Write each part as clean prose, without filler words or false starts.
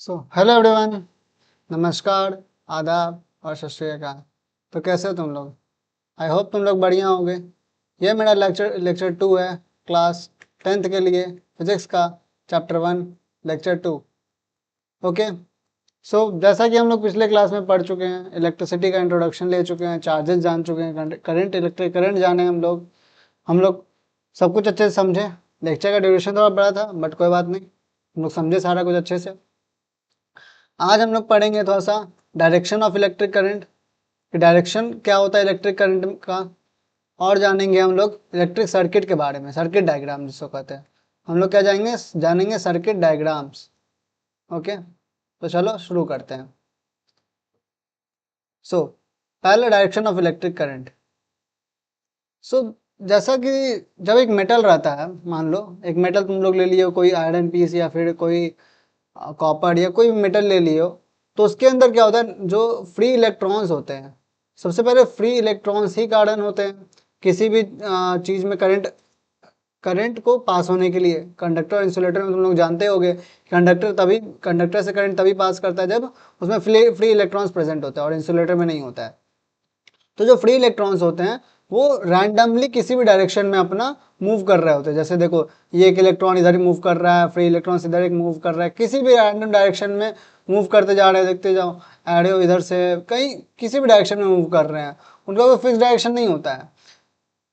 Hello everyone, नमस्कार, आदाब और सत श्री अकाल। तो कैसे हो तुम लोग? आई होप तुम लोग बढ़िया होंगे। ये मेरा लेक्चर 2 है, क्लास 10th के लिए, फिजिक्स का चैप्टर 1 लेक्चर 2। ओके। जैसा कि हम लोग पिछले क्लास में पढ़ चुके हैं, इलेक्ट्रिसिटी का इंट्रोडक्शन ले चुके हैं, चार्जेस जान चुके हैं, करंट, इलेक्ट्रिक करंट जाने हम लोग सब कुछ अच्छे से समझे। लेक्चर का ड्यूरेशन थोड़ा बड़ा था, बट कोई बात नहीं, हम लोग समझे सारा कुछ अच्छे से। आज हम लोग पढ़ेंगे थोड़ा सा डायरेक्शन ऑफ इलेक्ट्रिक करंट, कि डायरेक्शन क्या होता है इलेक्ट्रिक करंट का, और जानेंगे हम लोग इलेक्ट्रिक सर्किट के बारे में, सर्किट डायग्राम जिसको कहते हैं। हम लोग क्या जानेंगे सर्किट डायग्राम्स। ओके, तो चलो शुरू करते हैं। पहले डायरेक्शन ऑफ इलेक्ट्रिक करंट। सो जैसा कि जब एक मेटल रहता है, मान लो एक मेटल तुम लोग ले लियो, कोई आयरन पीस या फिर कोई कॉपर या कोई भी मेटल ले लियो, तो उसके अंदर क्या होता है, जो फ्री इलेक्ट्रॉन्स होते हैं, सबसे पहले फ्री इलेक्ट्रॉन्स ही कारण होते हैं किसी भी चीज़ में। करंट करंट को पास होने के लिए कंडक्टर और इंसुलेटर में तुम लोग जानते होगे, कंडक्टर से करंट तभी पास करता है जब उसमें फ्री इलेक्ट्रॉन्स प्रेजेंट होता है और इंसुलेटर में नहीं होता है। तो जो फ्री इलेक्ट्रॉन्स होते हैं वो रैंडमली किसी भी डायरेक्शन में अपना मूव कर रहे होते हैं। जैसे देखो, ये एक इलेक्ट्रॉन इधर ही मूव कर रहा है, फ्री इलेक्ट्रॉन इधर एक मूव कर रहा है, किसी भी रैंडम डायरेक्शन में मूव करते जा रहे हैं। देखते जाओ, एरो इधर से कहीं किसी भी डायरेक्शन में मूव कर रहे हैं, उनका कोई फिक्स डायरेक्शन नहीं होता है।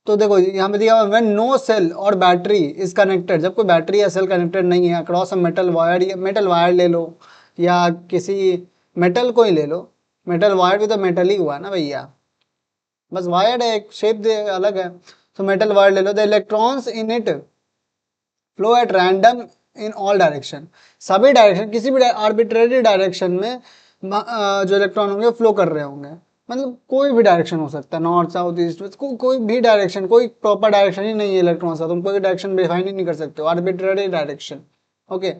तो देखो यहाँ पे दिया हुआ, व्हेन नो सेल और बैटरी इज कनेक्टेड, जब कोई बैटरी या सेल कनेक्टेड नहीं है अक्रॉस अ मेटल वायर, या मेटल वायर ले लो या किसी मेटल को ही ले लो, मेटल वायर भी तो मेटल ही हुआ ना भैया, बस वायर है, एक शेप अलग है। तो मेटल वायर ले लो, the electrons in it flow at random in all direction, सभी डायरेक्शन, किसी भी आर्बिट्रेरी डायरेक्शन में जो इलेक्ट्रॉन होंगे फ्लो कर रहे होंगे। मतलब कोई भी डायरेक्शन हो सकता है, नॉर्थ साउथ ईस्ट वेस्ट, कोई भी डायरेक्शन, कोई प्रॉपर डायरेक्शन ही नहीं है इलेक्ट्रॉन का, तुम कोई डायरेक्शन डिफाइन ही नहीं कर सकते हो, arbitrary direction. Okay,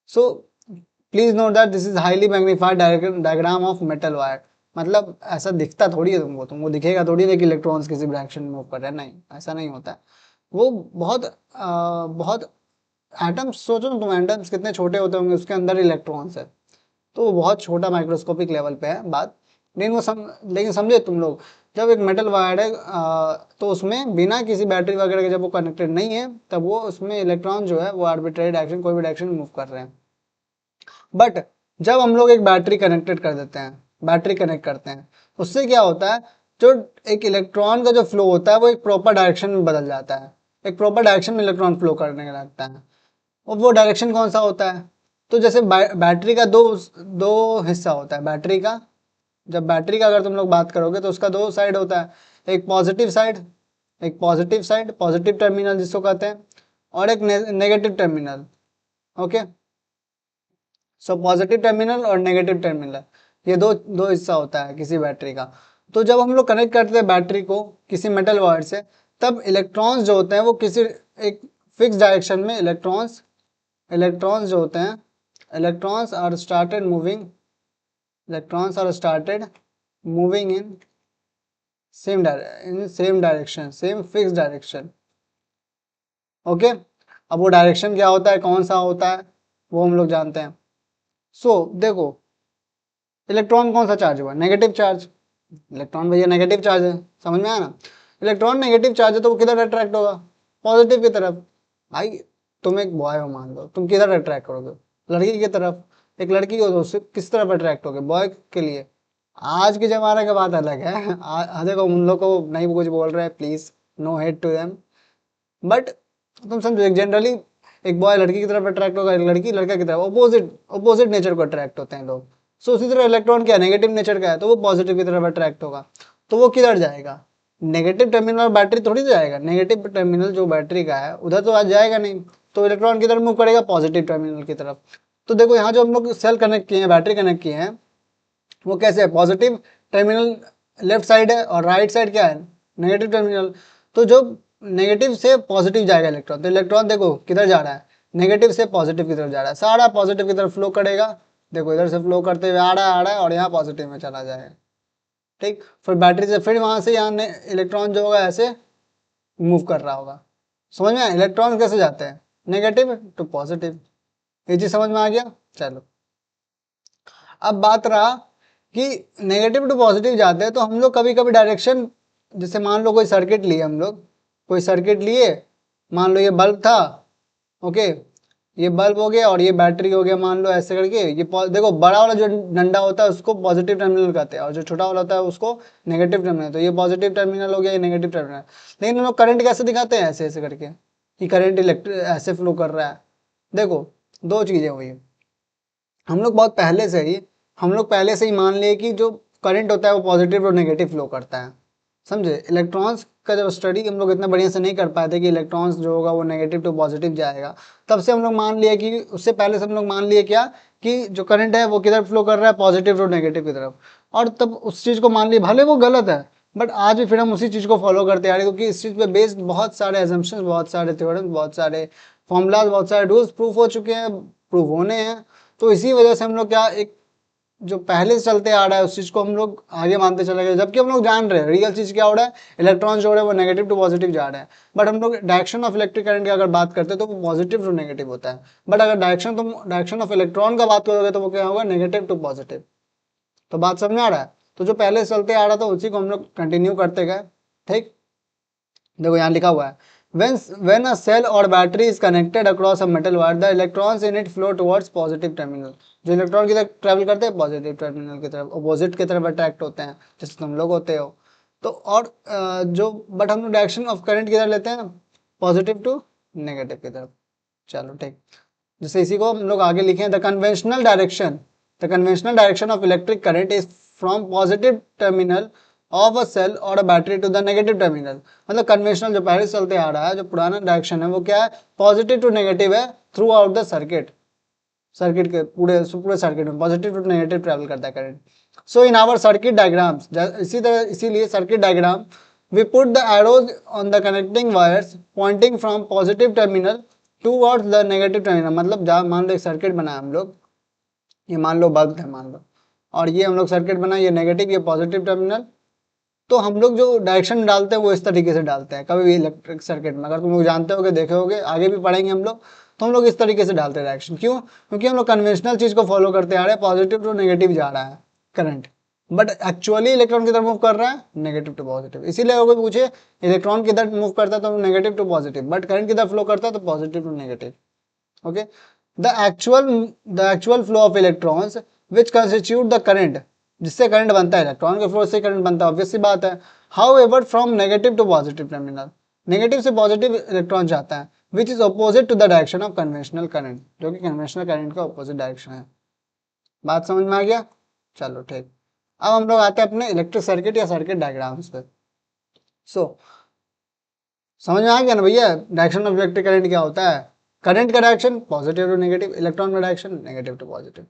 so please note that this is highly magnified diagram of metal wire. मतलब ऐसा दिखता थोड़ी है तुमको दिखेगा थोड़ी है कि इलेक्ट्रॉन्स किसी भी डायरेक्शन में मूव कर रहे हैं, नहीं, ऐसा नहीं होता है। वो बहुत एटम्स, सोचो ना तुम, एटम्स कितने छोटे होते होंगे, उसके अंदर इलेक्ट्रॉन्स है, तो वो बहुत छोटा माइक्रोस्कोपिक लेवल पे है बात। लेकिन समझे तुम लोग, जब एक मेटल वायर है तो उसमें बिना किसी बैटरी वगैरह के जब वो कनेक्टेड नहीं है, तब वो उसमें इलेक्ट्रॉन जो है वो आर्बिट्रेरी डायरेक्शन, कोई भी डायरेक्शन में मूव कर रहे हैं। बट जब हम लोग एक बैटरी कनेक्टेड कर देते हैं, बैटरी कनेक्ट करते हैं, उससे क्या होता है, जो एक इलेक्ट्रॉन का जो फ्लो होता है वो एक प्रॉपर डायरेक्शन में बदल जाता है, एक प्रॉपर डायरेक्शन में इलेक्ट्रॉन फ्लो करने लगता है। और वो डायरेक्शन कौन सा होता है, तो जैसे बैटरी का दो दो हिस्सा होता है बैटरी का। जब बैटरी का अगर तुम लोग बात करोगे तो उसका दो साइड होता है, एक पॉजिटिव साइड, पॉजिटिव टर्मिनल जिसको कहते हैं, और एक negative terminal. Okay, so positive terminal और नेगेटिव टर्मिनल, ये दो दो हिस्सा होता है किसी बैटरी का। तो जब हम लोग कनेक्ट करते हैं बैटरी को किसी मेटल वायर से, तब इलेक्ट्रॉन्स जो होते हैं वो किसी एक फिक्स डायरेक्शन में, इलेक्ट्रॉन्स जो होते हैं, electrons are started moving electrons are started moving in same direction, same fix direction. Okay, अब वो डायरेक्शन क्या होता है, कौन सा होता है, वो हम लोग जानते हैं। देखो, इलेक्ट्रॉन कौन सा चार्ज हुआ, नेगेटिव चार्ज, इलेक्ट्रॉन भैया नेगेटिव चार्ज है, समझ में आया ना। इलेक्ट्रॉन नेगेटिव चार्ज है तो वो किधर अट्रैक्ट होगा, पॉजिटिव की तरफ। भाई तुम एक बॉय हो, मान लो, तुम किधर अट्रैक्ट करोगे, लड़की की तरफ। एक लड़की हो तो उससे किस तरफ अट्रैक्ट होगे, बॉय के लिए। आज के जमाने का बात अलग है, देखो उन लोग को नहीं कुछ बोल रहे हैं, please no hate to them, but तुम समझो, एक जनरली एक बॉय लड़की की तरफ अट्रैक्ट होगा, एक लड़की लड़का की तरफ, ऑपोजिट नेचर को अट्रैक्ट होते हैं लोग। उसी तरह इलेक्ट्रॉन क्या नेगेटिव नेचर का है, तो वो पॉजिटिव की तरफ अट्रैक्ट होगा, तो वो किधर जाएगा, नेगेटिव टर्मिनल बैटरी थोड़ी जाएगा, नेगेटिव टर्मिनल जो बैटरी का है उधर तो आज जाएगा नहीं, तो इलेक्ट्रॉन किधर मूव करेगा, पॉजिटिव टर्मिनल की तरफ। तो देखो यहाँ जो हम लोग सेल कनेक्ट किए हैं, बैटरी कनेक्ट किए हैं, वो कैसे है, पॉजिटिव टर्मिनल लेफ्ट साइड है और राइट साइड क्या है, नेगेटिव टर्मिनल। तो जो नेगेटिव से पॉजिटिव जाएगा इलेक्ट्रॉन, तो इलेक्ट्रॉन देखो किधर जा रहा है, नेगेटिव से पॉजिटिव की तरफ जा रहा है, सारा पॉजिटिव की तरफ फ्लो करेगा। देखो इधर से फ्लो करते हुए आ रहा है और यहाँ पॉजिटिव में चला जाएगा। ठीक, फिर बैटरी से फिर वहां से यहाँ इलेक्ट्रॉन जो होगा ऐसे मूव कर रहा होगा। समझ में आया, इलेक्ट्रॉन कैसे जाते हैं, नेगेटिव टू पॉजिटिव, ये चीज समझ में आ गया। चलो अब बात रहा कि नेगेटिव टू पॉजिटिव जाते हैं तो हम लोग कभी कभी डायरेक्शन, जैसे मान लो कोई सर्किट लिए हम लोग, कोई सर्किट लिए, मान लो ये बल्ब था, ओके, ये बल्ब हो गया और ये बैटरी हो गया, मान लो ऐसे करके, ये देखो बड़ा वाला जो डंडा होता है उसको पॉजिटिव टर्मिनल कहते हैं और जो छोटा वाला होता है उसको नेगेटिव टर्मिनल। तो ये पॉजिटिव टर्मिनल हो गया, ये नेगेटिव टर्मिनल। लेकिन हम लोग करंट कैसे दिखाते हैं, ऐसे ऐसे करके कि करंट इलेक्ट्रिक ऐसे फ्लो कर रहा है। देखो दो चीजें हुई, हम लोग बहुत पहले से ही मान लिए कि जो करंट होता है वो पॉजिटिव और नेगेटिव फ्लो करता है, समझे। इलेक्ट्रॉन्स का जब स्टडी हम लोग इतना बढ़िया से नहीं कर पाए थे कि इलेक्ट्रॉन्स जो होगा वो नेगेटिव टू पॉजिटिव जाएगा, तब से हम लोग मान लिए कि, उससे पहले से हम लोग मान लिए क्या, कि जो करंट है वो किधर फ्लो कर रहा है, पॉजिटिव टू नेगेटिव की तरफ। और तब उस चीज़ को मान लिए, भले वो गलत है बट आज भी फिर हम उसी चीज़ को फॉलो करते आ रहे हैं, क्योंकि इस चीज़ पे बेस्ड बहुत सारे एजम्पशंस, बहुत सारे थ्योरम, बहुत सारे फॉर्मूलाज, बहुत सारे रूल्स प्रूफ हो चुके हैं, प्रूव होने हैं। तो इसी वजह से हम लोग क्या, एक जो पहले से चलते आ रहा है उस चीज को हम लोग आगे मानते चले गए, जबकि हम लोग जान रहे हैं रियल चीज क्या हो रहा है, इलेक्ट्रॉन जो हो रहा है वो नेगेटिव टू पॉजिटिव जा रहा है। बट हम लोग डायरेक्शन ऑफ इलेक्ट्रिक करंट की अगर बात करते हैं तो वो पॉजिटिव टू नेगेटिव होता है, बट अगर डायरेक्शन ऑफ इलेक्ट्रॉन का बात करोगे तो वो क्या होगा, नेगेटिव टू पॉजिटिव। तो बात समझ में आ रहा है। तो जो पहले से चलते आ रहा था उसी को हम लोग कंटिन्यू करते गए, ठीक। देखो यहाँ लिखा हुआ है, when a cell or battery is connected across a metal wire, the electrons in it flow towards positive terminal। जो इलेक्ट्रॉन की तरफ ट्रेवल करते हैं पॉजिटिव टर्मिनल की तरफ, अपोजिट की तरफ अट्रैक्ट होते हैं, जैसे तुम लोग होते हो। तो और जो बट हम लोग डायरेक्शन ऑफ करंट किधर लेते हैं, पॉजिटिव टू नेगेटिव की तरफ। चलो ठीक, जैसे इसी को हम लोग आगे लिखे, the conventional direction of electric current is from positive terminal of a cell और a battery to the negative terminal. मतलब कन्वेंशनल जो पहले चलते आ रहा है, जो पुराना डायरेक्शन है वो क्या है, पॉजिटिव टू नेगेटिव है through out the circuit. Circuit के पूरे सर्किट में पॉजिटिव टू नेगेटिव ट्रैवल करता है current. So in our circuit diagrams, इसी तरह इसीलिए circuit diagram, we put the arrows on the connecting wires pointing from positive terminal towards the negative terminal. मतलब जहाँ मान लो एक सर्किट बनाया हम लोग, ये मान लो बल्ब है मान लो, और ये हम लोग सर्किट बनाए, ये नेगेटिव ये पॉजिटिव टर्मिनल। तो हम लोग जो डायरेक्शन डालते हैं वो इस तरीके से डालते हैं कभी भी इलेक्ट्रिक सर्किट में, अगर तुम लोग जानते होगे, देखे होगे, आगे भी पढ़ेंगे हम लोग, तो हम लोग इस तरीके से डालते हैं डायरेक्शन। क्यों, क्योंकि हम लोग कन्वेंशनल चीज को फॉलो करते आ रहे हैं, पॉजिटिव टू नेगेटिव जा रहा है करंट, बट एक्चुअली इलेक्ट्रॉन किधर मूव कर रहा है, नेगेटिव टू पॉजिटिव। इसीलिए अगर पूछे इलेक्ट्रॉन किधर मूव करता है तो negative to positive, but current किधर फ्लो करता है तो positive to negative. Okay, the actual flow of electrons which constitute the current, जिससे करंट बनता है, इलेक्ट्रॉन के फ्लो से करंट बनता है, ऑब्वियस सी बात है। However from negative to positive terminal, negative से पॉजिटिव इलेक्ट्रॉन जाता है, which is opposite to the direction of conventional current, जो कि कन्वेंशनल करंट का अपोजिट डायरेक्शन है। बात समझ में आ गया। चलो ठीक, अब हम लोग आते हैं अपने इलेक्ट्रिक सर्किट या सर्किट डायग्राम्स पे। सो समझ में आ गया ना भैया, डायरेक्शन ऑफ इलेक्ट्रिक करंट क्या होता है, करंट का direction positive to negative, electron का डायरेक्शन नेगेटिव टू पॉजिटिव।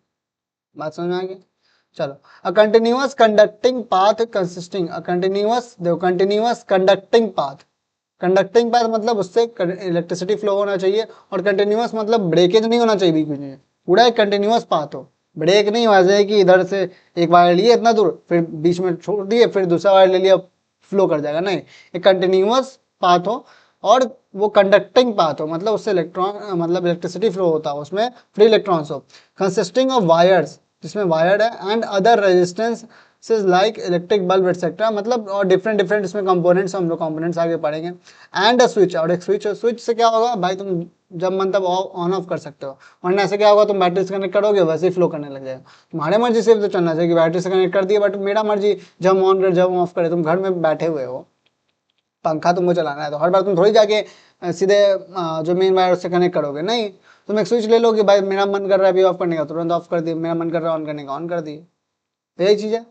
बात समझ में आ गई। चलो, a continuous conducting path consisting, continuous conducting path, conducting path मतलब उससे इलेक्ट्रिसिटी फ्लो होना चाहिए, और कंटिन्यूअस मतलब ब्रेकेज नहीं होना चाहिए बीच में, पूरा एक कंटिन्यूअस पाथ हो, ब्रेक नहीं हो जाए कि इधर से एक वायर लिए इतना दूर फिर बीच में छोड़ दिए फिर दूसरा वायर ले लिया फ्लो कर जाएगा, नहीं, एक कंटिन्यूअस पाथ हो, और वो कंडक्टिंग पाथ हो, मतलब उससे इलेक्ट्रॉन मतलब इलेक्ट्रिसिटी फ्लो होता हो, उसमें फ्री इलेक्ट्रॉन्स हो, कंसिस्टिंग ऑफ वायर्स, जिसमें वायर है, and other resistance like electric bulb etcetera, मतलब और डिफरेंट डिफरेंट इसमें कंपोनेंट्स, हम लोग कंपोनेंट्स आगे पढ़ेंगे। एंड अ स्विच, और एक स्विच, स्विच से क्या होगा भाई, तुम जब मन तब ऑन ऑफ कर सकते हो, वरना ऐसे क्या होगा, तुम बैटरी से कनेक्ट करोगे वैसे ही फ्लो करने लग जाएगा। तुम्हारे मर्जी से तो चलना चाहिए कि बैटरी से कनेक्ट कर दिए, बट मेरा मर्जी जब ऑन कर जब ऑफ करे, तुम घर में बैठे हुए हो, पंखा तुमको चलाना है, तो हर बार तुम थोड़ी जाके सीधे जो मेन वायर उससे कनेक्ट करोगे, नहीं, तुम एक स्विच ले लो कि भाई मेरा मन कर रहा है अभी ऑफ करने का, तुरंत ऑफ कर दिए, मेरा मन कर रहा है ऑन करने का, ऑन कर दिए। यही चीज़ है।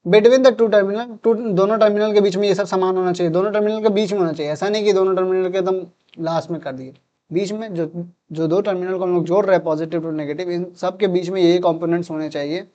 बिटवीन द टू टर्मिनल, दोनों टर्मिनल के बीच में ये सब सामान होना चाहिए, दोनों टर्मिनल के बीच में होना चाहिए, ऐसा नहीं कि दोनों टर्मिनल के एकदम लास्ट में कर दिए, बीच में जो जो दो टर्मिनल को हम लोग जोड़ रहे हैं पॉजिटिव टू नेगेटिव, इन सब के बीच में ये कंपोनेंट्स होने चाहिए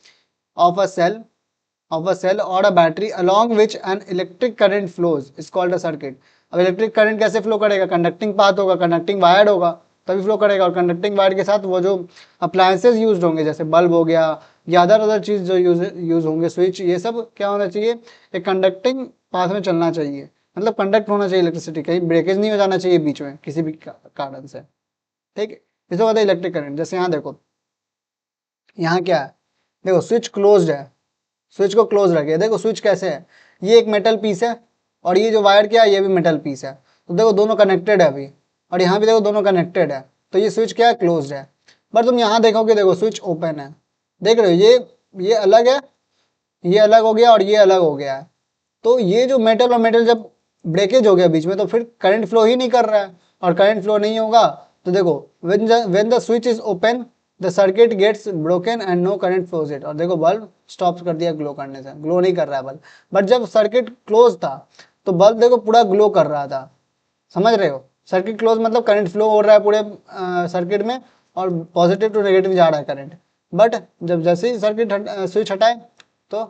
ऑफ अ सेल और a battery along which an electric current flows is called a circuit। अब इलेक्ट्रिक करंट कैसे फ्लो करेगा, कंडक्टिंग पाथ होगा, कंडक्टिंग वायर होगा तभी फ्लो करेगा, और कंडक्टिंग वायर के साथ वो जो अप्लायंसेज यूज होंगे जैसे बल्ब हो गया या अदर चीज जो यूज होंगे, स्विच, ये सब क्या होना चाहिए, एक कंडक्टिंग पाथ में चलना चाहिए, मतलब कंडक्ट होना चाहिए इलेक्ट्रिसिटी, कहीं ब्रेकेज नहीं हो जाना चाहिए बीच में किसी भी कारण से, ठीक है। इसे कहते हैं इलेक्ट्रिक करंट। जैसे यहाँ देखो, यहाँ क्या है, देखो स्विच क्लोज्ड है, स्विच को क्लोज रखे, देखो स्विच कैसे है, ये एक मेटल पीस है और ये जो वायर क्या है ये भी मेटल पीस है, तो देखो दोनों कनेक्टेड है अभी, और यहाँ भी देखो दोनों कनेक्टेड है, तो ये स्विच क्या है, क्लोज्ड है। बट तुम यहाँ देखोगे, देखो स्विच ओपन है, देख रहे हो ये अलग है, ये अलग हो गया और ये अलग हो गया है, तो ये जो मेटल और मेटल जब ब्रेकेज हो गया बीच में तो फिर करंट फ्लो ही नहीं कर रहा है, और करंट फ्लो नहीं होगा तो देखो when the switch is open the circuit gets broken and no current flows it, और देखो बल्ब स्टॉप कर दिया ग्लो करने से, ग्लो नहीं कर रहा है बल्ब। बट जब सर्किट क्लोज था तो बल्ब देखो पूरा ग्लो कर रहा था, समझ रहे हो, सर्किट क्लोज मतलब करंट फ्लो हो रहा है पूरे सर्किट में और पॉजिटिव टू नेगेटिव जा रहा है करंट। बट जब जैसे ही सर्किट स्विच हटाए तो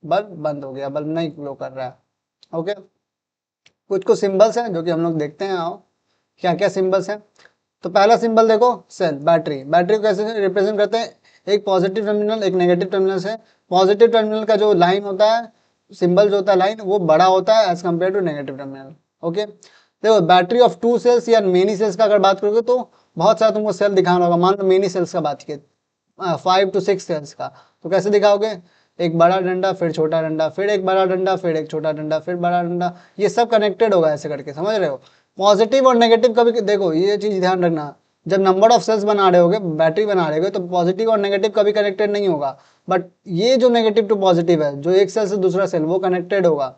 बल्ब बंद हो गया, बल्ब नहीं ग्लो कर रहा है। ओके, कुछ कुछ सिंबल्स हैं जो कि हम लोग देखते हैं, आओ क्या क्या सिंबल्स हैं। तो पहला सिंबल देखो सेल, बैटरी, बैटरी को कैसे रिप्रेजेंट करते हैं, एक पॉजिटिव टर्मिनल एक नेगेटिव टर्मिनल से, पॉजिटिव टर्मिनल का जो लाइन होता है, सिंबल जो होता है लाइन, वो बड़ा होता है as compare to negative terminal. Okay, देखो बैटरी ऑफ 2 सेल्स या मेनी सेल्स का अगर बात करोगे तो बहुत सारा तुमको सेल दिखाना होगा, मान लो मेनी सेल्स का बात किए 5 to 6 सेल्स का, तो कैसे दिखाओगे, एक बड़ा डंडा फिर छोटा डंडा फिर एक बड़ा डंडा फिर एक छोटा डंडा फिर बड़ा डंडा, ये सब कनेक्टेड होगा ऐसे करके, समझ रहे हो। पॉजिटिव और नेगेटिव कभी देखो ये चीज ध्यान रखना, जब नंबर ऑफ सेल्स बना रहे होगे, बैटरी बना रहे होगे, तो पॉजिटिव और नेगेटिव कभी कनेक्टेड नहीं होगा, बट ये जो नेगेटिव टू पॉजिटिव है, जो एक सेल से दूसरा सेल, वो कनेक्टेड होगा।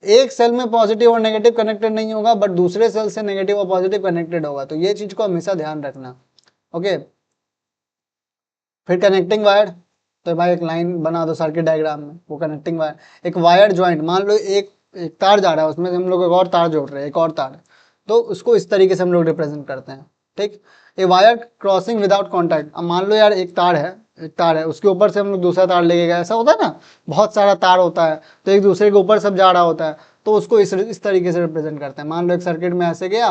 एक सेल में पॉजिटिव और नेगेटिव कनेक्टेड नहीं होगा बट दूसरे सेल से नेगेटिव और पॉजिटिव कनेक्टेड होगा, तो ये चीज को हमेशा ध्यान रखना। ओके, फिर कनेक्टिंग वायर, तो भाई एक लाइन बना दो सर्किट डायग्राम में, वो कनेक्टिंग वायर। एक वायर ज्वाइंट, मान लो एक तार जा रहा है, उसमें से हम लोग एक और तार जोड़ रहे हैं, एक और तार, तो उसको इस तरीके से हम लोग रिप्रेजेंट करते हैं। ठीक, a wire crossing without contact, अब मान लो यार एक तार है, एक तार है, उसके ऊपर से हम लोग दूसरा तार लेके गए, ऐसा होता है ना, बहुत सारा तार होता है तो एक दूसरे के ऊपर सब जा रहा होता है, तो उसको इस तरीके से रिप्रेजेंट करते हैं। मान लो एक सर्किट में ऐसे गया,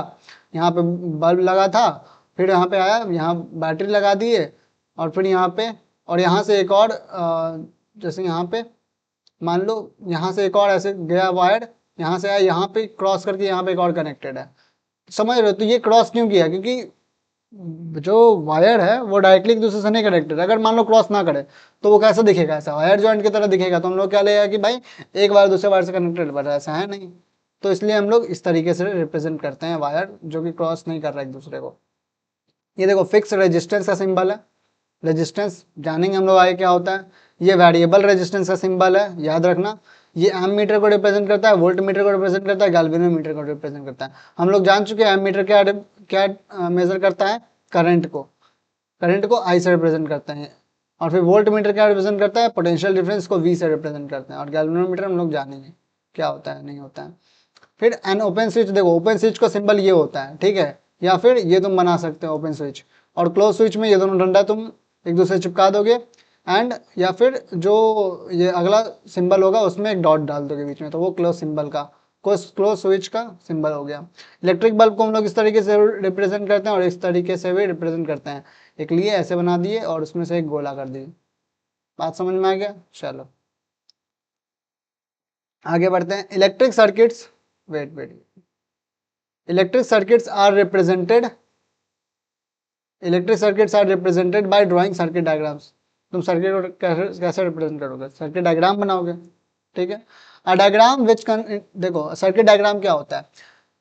यहाँ पे बल्ब लगा था, फिर यहाँ पे आया, यहाँ बैटरी लगा दिए, और फिर यहाँ पे, और यहाँ से एक और जैसे यहाँ पे मान लो यहाँ से एक और ऐसे गया वायर, यहाँ से आया, यहाँ पे क्रॉस करके यहाँ पे एक और कनेक्टेड है, समझ रहे हो। तो ये क्रॉस क्यों किया, क्योंकि जो वायर है वो डायरेक्टली एक दूसरे से नहीं कनेक्टेड, अगर मान लो क्रॉस ना करे तो वो कैसा दिखेगा, ऐसा वायर जॉइंट की तरह दिखेगा, तो हम लोग क्या लेगा कि भाई एक वायर दूसरे वायर से कनेक्टेड, बट ऐसा है नहीं, तो इसलिए हम लोग इस तरीके से रिप्रेजेंट करते हैं वायर जो कि क्रॉस नहीं कर रहा एक दूसरे को। ये देखो फिक्स रेजिस्टेंस का सिंबल है, रेजिस्टेंस जानेंगे हम लोग आगे क्या होता है। ये वेरिएबल रेजिस्टेंस का सिंबल है, याद रखना। ये एम मीटर को रिप्रेजेंट करता है, वोल्ट मीटर को रिप्रेजेंट करता है, गैल्वेनोमीटर को रिप्रेजेंट करता है। हम लोग जान चुके हैं एम मीटर क्या क्या मेजर करता है, करंट को, करंट को आई से रिप्रेजेंट करते हैं, और फिर वोल्ट मीटर क्या रिप्रेजेंट करता है, पोटेंशियल डिफरेंस को वी से रिप्रेजेंट करते हैं, और गैल्वेनोमीटर हम लोग जानेंगे क्या होता है नहीं होता है। फिर एन ओपन स्विच, देखो ओपन स्विच का सिंबल ये होता है, ठीक है, या फिर ये तुम बना सकते हो ओपन स्विच, और क्लोज स्विच में ये दोनों डंडा तुम एक दूसरे चिपका दोगे, एंड या फिर जो ये अगला सिंबल होगा उसमें एक डॉट डाल दोगे बीच में, तो वो क्लोज सिंबल का, क्लोज स्विच का सिंबल हो गया। इलेक्ट्रिक बल्ब को हम लोग इस तरीके से रिप्रेजेंट करते हैं और इस तरीके से भी रिप्रेजेंट करते हैं, एक लिए ऐसे बना दिए और उसमें से एक गोला कर दिए। बात समझ में आ गया, चलो आगे बढ़ते हैं। Electric circuits, wait wait, electric circuits are represented, electric circuits are represented by drawing circuit diagrams. तुम सर्किट को कैसे कैसे रिप्रेजेंट करोगे, सर्किट डायग्राम बनाओगे, ठीक है। अ डायग्राम विच देखो सर्किट डायग्राम क्या होता है,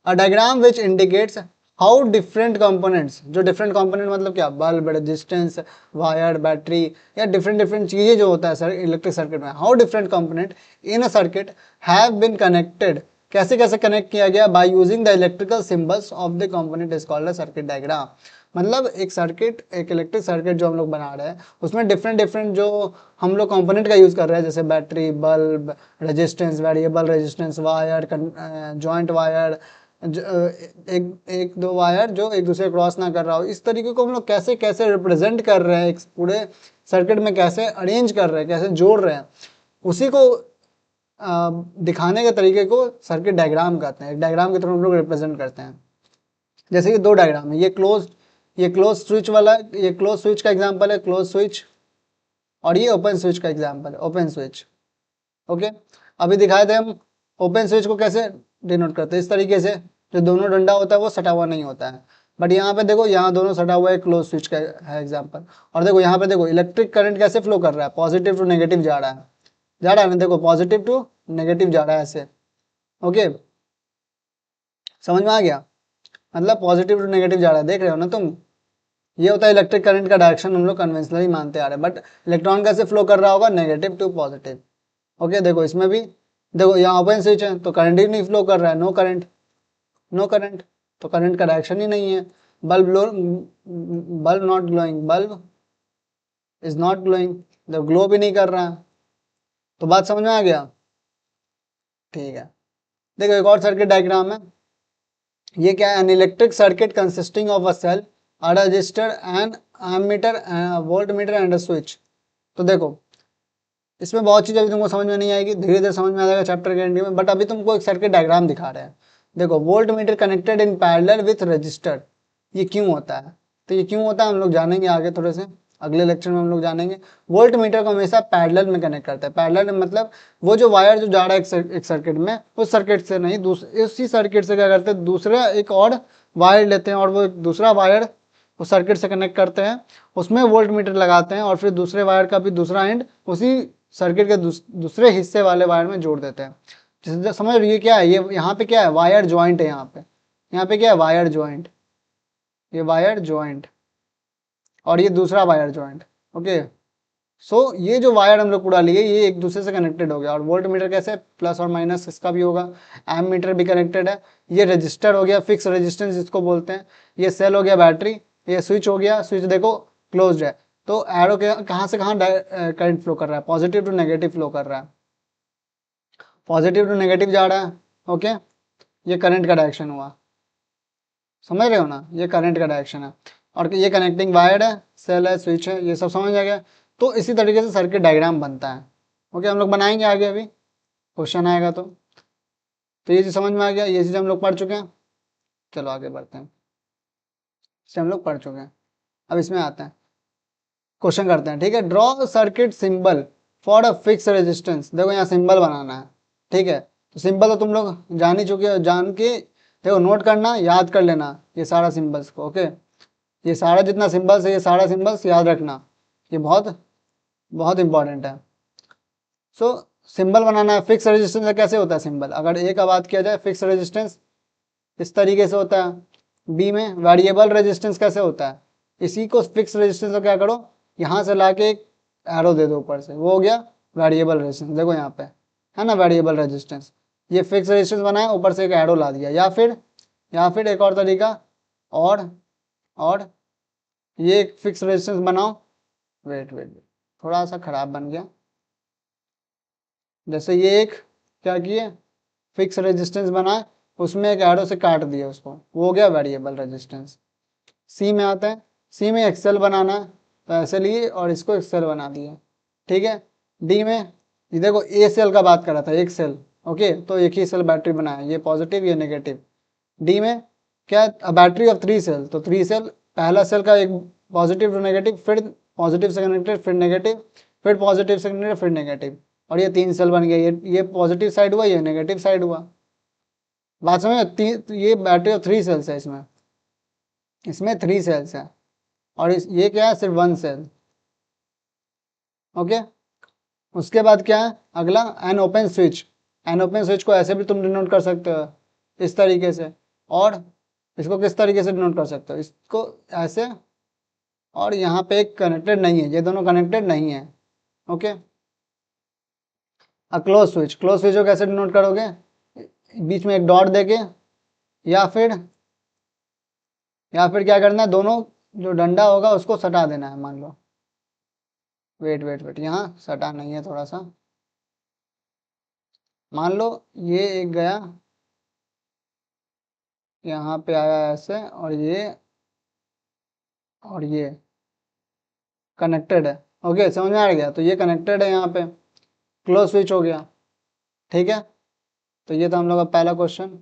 a diagram which indicates how different components, जो डिफरेंट कंपोनेंट मतलब क्या, बल्ब, रेजिस्टेंस, वायर, बैटरी, या डिफरेंट डिफरेंट चीजें जो होता है सर इलेक्ट्रिक सर्किट में, how different component in a circuit have been connected, कैसे कैसे कनेक्ट किया गया, by using the electrical symbols of the component is called a circuit diagram. मतलब एक सर्किट, एक इलेक्ट्रिक सर्किट जो हम लोग बना रहे हैं उसमें डिफरेंट डिफरेंट जो हम लोग कंपोनेंट का यूज कर रहे हैं, जैसे battery, bulb, resistance, variable resistance, wire, joint wire, एक एक दो वायर जो एक दूसरे क्रॉस ना कर रहा हो, इस तरीके को हम लोग कैसे कैसे रिप्रेजेंट कर रहे हैं, एक पूरे सर्किट में कैसे अरेंज कर रहे हैं, कैसे जोड़ रहे हैं, उसी को दिखाने के तरीके को सर्किट डायग्राम कहते हैं। एक डायग्राम के थ्रू हम लोग रिप्रेजेंट करते हैं। जैसे कि दो डायग्राम है, ये क्लोज स्विच वाला, ये क्लोज स्विच का एग्जांपल है, क्लोज स्विच, और ये ओपन स्विच का एग्जांपल है, ओपन स्विच। ओके, अभी दिखाए थे हम ओपन स्विच को कैसे डिनोट करते हैं, इस तरीके से, जो दोनों डंडा होता है वो सटा हुआ नहीं होता है, बट यहाँ पे देखो, यहाँ दोनों सटा हुआ है, क्लोज स्विच का है एग्जाम्पल। और देखो यहाँ पे देखो इलेक्ट्रिक करंट कैसे फ्लो कर रहा है, पॉजिटिव टू नेगेटिव जा रहा है, जा रहा है ना, देखो पॉजिटिव टू नेगेटिव जा रहा है ऐसे। ओके, समझ में आ गया, मतलब पॉजिटिव टू नेगेटिव जा रहा है, देख रहे हो ना तुम। ये होता है इलेक्ट्रिक करंट का डायरेक्शन, हम लोग कन्वेंशनली मानते आ रहे हैं। बट इलेक्ट्रॉन कैसे फ्लो कर रहा होगा, नेगेटिव टू पॉजिटिव। ओके, देखो इसमें भी देखो यहाँ ओपन स्विच है तो करंट ही नहीं फ्लो कर रहा है, नो करंट, नो करंट, तो करंट का डायरेक्शन ही नहीं है। Bulb bulb not glowing, bulb is not glowing, जब ग्लो भी नहीं कर रहा है। तो बात समझ में आ गया, ठीक है। देखो एक और सर्किट डायग्राम है, ये क्या है, an electric circuit consisting of a cell, a resistor, an ammeter, voltmeter and a switch. तो देखो इसमें बहुत चीज़ अभी तुमको समझ में नहीं आएगी, धीरे धीरे समझ में आ जाएगा चैप्टर के एंड में। बट अभी तुमको एक सर्किट डायग्राम दिखा रहे हैं। देखो volt meter connected in parallel with register, ये क्यों होता है, तो ये क्यों होता है हम लोग जानेंगे आगे थोड़े से, अगले लेक्चर में हम लोग जानेंगे। वोल्ट मीटर को हमेशा पैरेलल में कनेक्ट करता है। पैरेलल मतलब वो जो वायर जो जा रहा है एक सर्किट में, उस सर्किट से नहीं, उसी सर्किट से क्या करते हैं, दूसरा एक और वायर लेते हैं और वो दूसरा वायर उस सर्किट से कनेक्ट करते हैं, उसमें वोल्ट मीटर लगाते हैं और फिर दूसरे वायर का भी दूसरा एंड उसी सर्किट के दूसरे हिस्से वाले वायर में जोड़ देते हैं। जैसे समझ रही है क्या है, ये यहाँ पे क्या है, वायर ज्वाइंट है। यहाँ पे क्या है, वायर ज्वाइंट, ये वायर ज्वाइंट और ये दूसरा वायर ज्वाइंट। ओके, सो ये जो वायर हम लोग पूरा लिए, ये एक दूसरे से कनेक्टेड हो गया। और वोल्ट मीटर कैसे, प्लस और माइनस इसका भी होगा, एम मीटर भी कनेक्टेड है। ये रजिस्टर हो गया, फिक्स रेजिस्टेंस जिसको बोलते हैं। ये सेल हो गया बैटरी, ये स्विच हो गया, स्विच देखो क्लोज्ड है। तो एरो के कहाँ से कहाँ करंट फ्लो कर रहा है, पॉजिटिव टू नेगेटिव फ्लो कर रहा है, पॉजिटिव टू नेगेटिव जा रहा है। ओके, ये करंट का डायरेक्शन हुआ, समझ रहे हो ना, ये करंट का डायरेक्शन है। और ये कनेक्टिंग वायर है, सेल है, स्विच है, ये सब समझ आ गया। तो इसी तरीके से सर्किट डायग्राम बनता है। ओके, हम लोग बनाएंगे आगे, अभी क्वेश्चन आएगा तो ये चीज़ समझ में आ गया, ये चीज़ हम लोग पढ़ चुके हैं। चलो आगे बढ़ते हैं, इसे हम लोग पढ़ चुके हैं। अब इसमें आते हैं, क्वेश्चन करते हैं, ठीक है। Draw circuit symbol for a fix resistance. देखो यहाँ सिंबल बनाना है, ठीक है। तो सिंबल तो तुम लोग जान ही चुके हो, जान के देखो नोट करना, याद कर लेना ये सारा सिंबल्स को। ओके, ये सारा जितना सिंबल्स है, ये सारा सिंबल्स याद रखना, ये बहुत बहुत इंपॉर्टेंट है। सो सिंबल बनाना है। फिक्स रेजिस्टेंस का कैसे होता है सिंबल, अगर ए का बात किया जाए, फिक्स रेजिस्टेंस इस तरीके से होता है। बी में वेरिएबल रेजिस्टेंस कैसे होता है, इसी को फिक्स रेजिस्टेंस को क्या करो, यहाँ से लाके एक एरो दे दो ऊपर से, वो हो गया वेरिएबल रेजिस्टेंस। देखो यहाँ पे है ना वेरिएबल रेजिस्टेंस, ये फिक्स रेजिस्टेंस बनाया, ऊपर से एक एरो ला दिया। या फिर एक और तरीका, और ये एक फिक्स रेजिस्टेंस बनाओ, वेट थोड़ा सा खराब बन गया। जैसे ये एक क्या किए, फिक्स रेजिस्टेंस बनाए, उसमें एक एरो से काट दिया उसको, वो हो गया वेरिएबल रेजिस्टेंस। सी में आता है, सी में एक्सेल बनाना है, तो ऐसे लिए और इसको एक्सेल बना दिया, ठीक है। डी में ये देखो ए सेल का बात कर रहा था, एक सेल, ओके, तो एक ही सेल बैटरी बनाया, ये पॉजिटिव ये नेगेटिव। डी में क्या, बैटरी ऑफ 3 सेल, तो 3 सेल, पहला सेल का एक पॉजिटिव टू नेगेटिव, फिर पॉजिटिव से कनेक्टेड, फिर नेगेटिव, फिर पॉजिटिव से कनेक्टेड, फिर नेगेटिव, और ये 3 सेल बन गया। ये पॉजिटिव साइड हुआ, ये नेगेटिव साइड हुआ। बात समझ, ये बैटरी ऑफ 3 सेल्स है, इसमें इसमें 3 सेल्स है, और ये क्या है, सिर्फ 1 सेल। ओके, उसके बाद क्या है अगला, an open switch. An open switch को ऐसे भी तुम डिनोट कर सकते हो, इस तरीके से, और इसको किस तरीके से डिनोट कर सकते हो, इसको ऐसे, और यहाँ पे एक कनेक्टेड नहीं है, ये दोनों कनेक्टेड नहीं है। Okay, close switch, close switch को कैसे डिनोट करोगे, बीच में एक डॉट देके, या फिर क्या करना है, दोनों जो डंडा होगा उसको सटा देना है, मान लो, वेट यहाँ सटा नहीं है थोड़ा सा, मान लो ये एक गया, यहाँ पे आया ऐसे, और ये कनेक्टेड है। ओके, समझ में आ गया, तो ये कनेक्टेड है यहाँ पे, क्लोज स्विच हो गया, ठीक है। तो ये था हम लोग का पहला क्वेश्चन।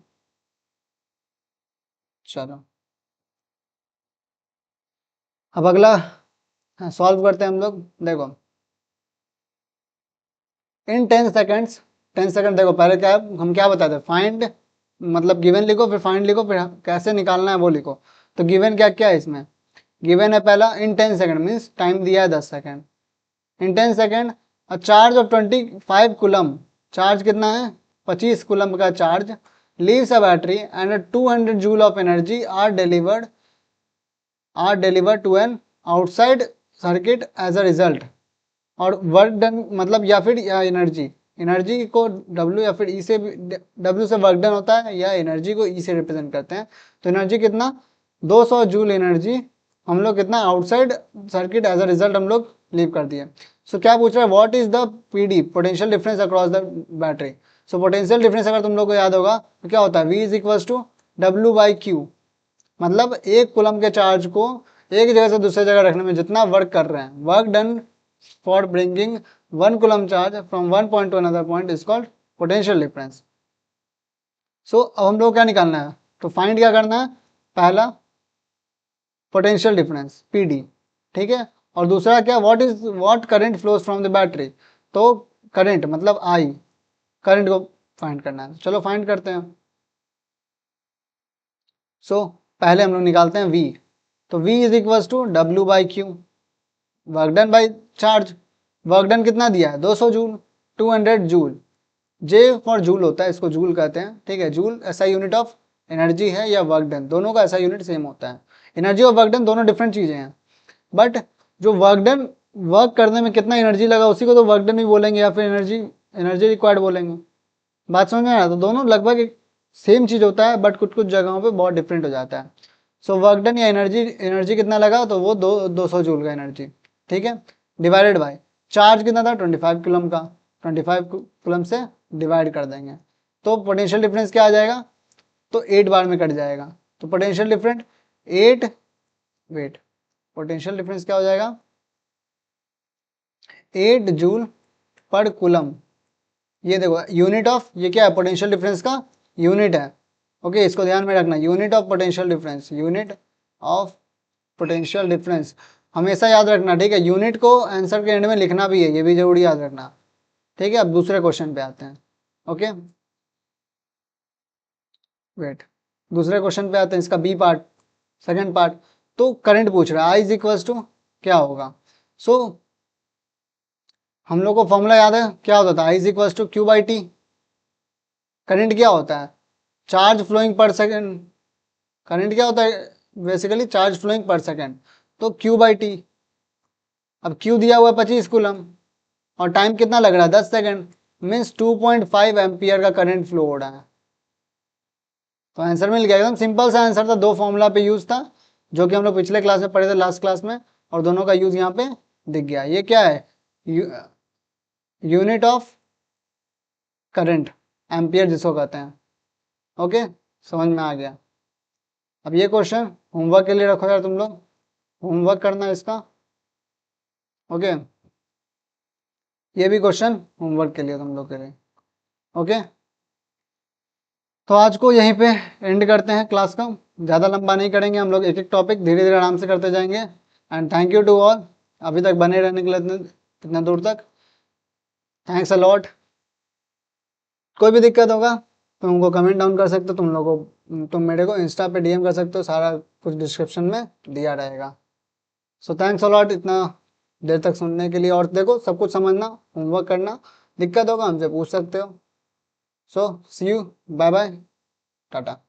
चलो अब अगला सॉल्व करते हैं हम लोग। देखो इन 10 सेकेंड्स, 10 सेकेंड, देखो पहले हम क्या बताते हैं, फाइंड, मतलब गिवन लिखो, फिर फाइंड लिखो, फिर कैसे निकालना है वो लिखो। तो गिवन क्या क्या है इसमें, गिवन है पहला इन 10 सेकेंड मीन्स टाइम दिया है 10 second, in 10 second a charge of 25 coulomb, charge कितना है 25 कूलम का charge, leaves a battery and 200 joule of energy are delivered to an outside circuit as a result. और वर्क डन मतलब या फिर या एनर्जी को W या फिर E से W से वर्क डन होता है या एनर्जी को E से रिप्रेजेंट करते हैं। तो एनर्जी कितना 200 जूल एनर्जी हम लोग कितना outside circuit as a result हम लोग लीव कर दिए। सो क्या पूछ रहा है what is the PD potential difference across the battery. So potential difference अगर तुम लोग को याद होगा तो क्या होता है V is equal to W/Q, मतलब एक कूलम के चार्ज को एक जगह से दूसरी जगह रखने में जितना वर्क कर रहे हैं, work done for bringing 1 coulomb charge from one point to another point is called potential difference. So अब हम लोग क्या निकालना है, तो फाइंड क्या करना है, पहला पोटेंशियल डिफरेंस PD, ठीक है, और दूसरा क्या what current flows from the battery, तो करंट मतलब I, करंट को फाइंड करना है। चलो फाइंड करते हैं। सो पहले हम लोग निकालते हैं V, तो V is equal to W/Q, work done by charge, work done कितना दिया है 200 joule, 200 joule, J for joule होता है, इसको जूल कहते हैं, ठीक है, जूल ऐसा यूनिट ऑफ एनर्जी है या वर्क डन, दोनों का ऐसा यूनिट सेम होता है। एनर्जी और वर्क डन दोनों डिफरेंट चीजें हैं, बट जो वर्क डन वर्क करने में कितना एनर्जी लगा उसी को तो वर्क डन भी बोलेंगे या फिर एनर्जी रिक्वायर्ड बोलेंगे। बात समझ में आ रहा है, तो दोनों लगभग एक सेम चीज होता है बट कुछ कुछ जगहों पे बहुत डिफरेंट हो जाता है। सो वर्क डन या एनर्जी कितना लगा, तो वो 200 जूल का एनर्जी, ठीक है, डिवाइडेड बाय चार्ज कितना था 25 कूलम का, 25 कूलम से डिवाइड कर देंगे, तो पोटेंशियल डिफरेंस क्या आ जाएगा, तो 8 बार में कट जाएगा, तो पोटेंशियल डिफरेंस 8 वेट पोटेंशियल डिफरेंस क्या हो जाएगा 8 जूल पर कूलम। ये देखो यूनिट ऑफ, ये क्या है पोटेंशियल डिफरेंस का यूनिट है, ओके, इसको ध्यान में रखना, unit of potential difference, unit of potential difference हमेशा याद रखना, ठीक है, यूनिट को आंसर के एंड में लिखना भी है, ये भी जरूरी याद रखना, ठीक है। अब दूसरे क्वेश्चन पे आते हैं, ओके, वेट, दूसरे क्वेश्चन पे आते हैं, इसका बी पार्ट, सेकंड पार्ट। तो करंट पूछ रहा है आई इज इक्वल टू क्या होगा, सो हम लोग को फॉर्मूला याद है, क्या होता था, I is equal to Q/T। Current क्या होता है, charge flowing per second, current क्या होता है basically charge flowing per second, तो Q/T। अब Q दिया हुआ है 25 कूलम और टाइम कितना लग रहा है 10 सेकेंड, मीन्स 2.5 एम्पियर का करंट फ्लो हो रहा है। तो आंसर मिल गया, एकदम सिंपल सा आंसर था, दो फॉर्मूला पे यूज था जो कि हम लोग पिछले क्लास में पढ़े थे, लास्ट क्लास में, और दोनों का यूज यहाँ पे दिख गया। ये क्या है, यूनिट ऑफ करंट, एम्पियर जिसको कहते हैं, ओके, समझ में आ गया। अब ये क्वेश्चन होमवर्क के लिए रखो यार, तुम लोग होमवर्क करना है इसका, ओके, ये भी क्वेश्चन होमवर्क के लिए तुम लोग के लिए, ओके। तो आज को यहीं पे एंड करते हैं क्लास का, ज़्यादा लंबा नहीं करेंगे हम लोग, एक एक टॉपिक धीरे धीरे आराम से करते जाएंगे। And thank you to all अभी तक बने रहने के लिए इतना दूर तक, थैंक्स अ लॉट। कोई भी दिक्कत होगा तो हमको कमेंट डाउन कर सकते हो, तुम मेरे को इंस्टा पे DM कर सकते हो, सारा कुछ डिस्क्रिप्शन में दिया रहेगा। सो थैंक्स अ लॉट इतना देर तक सुनने के लिए, और देखो सब कुछ समझना, होमवर्क करना, दिक्कत होगा हमसे पूछ सकते हो। सो सी यू, बाय बाय, टाटा।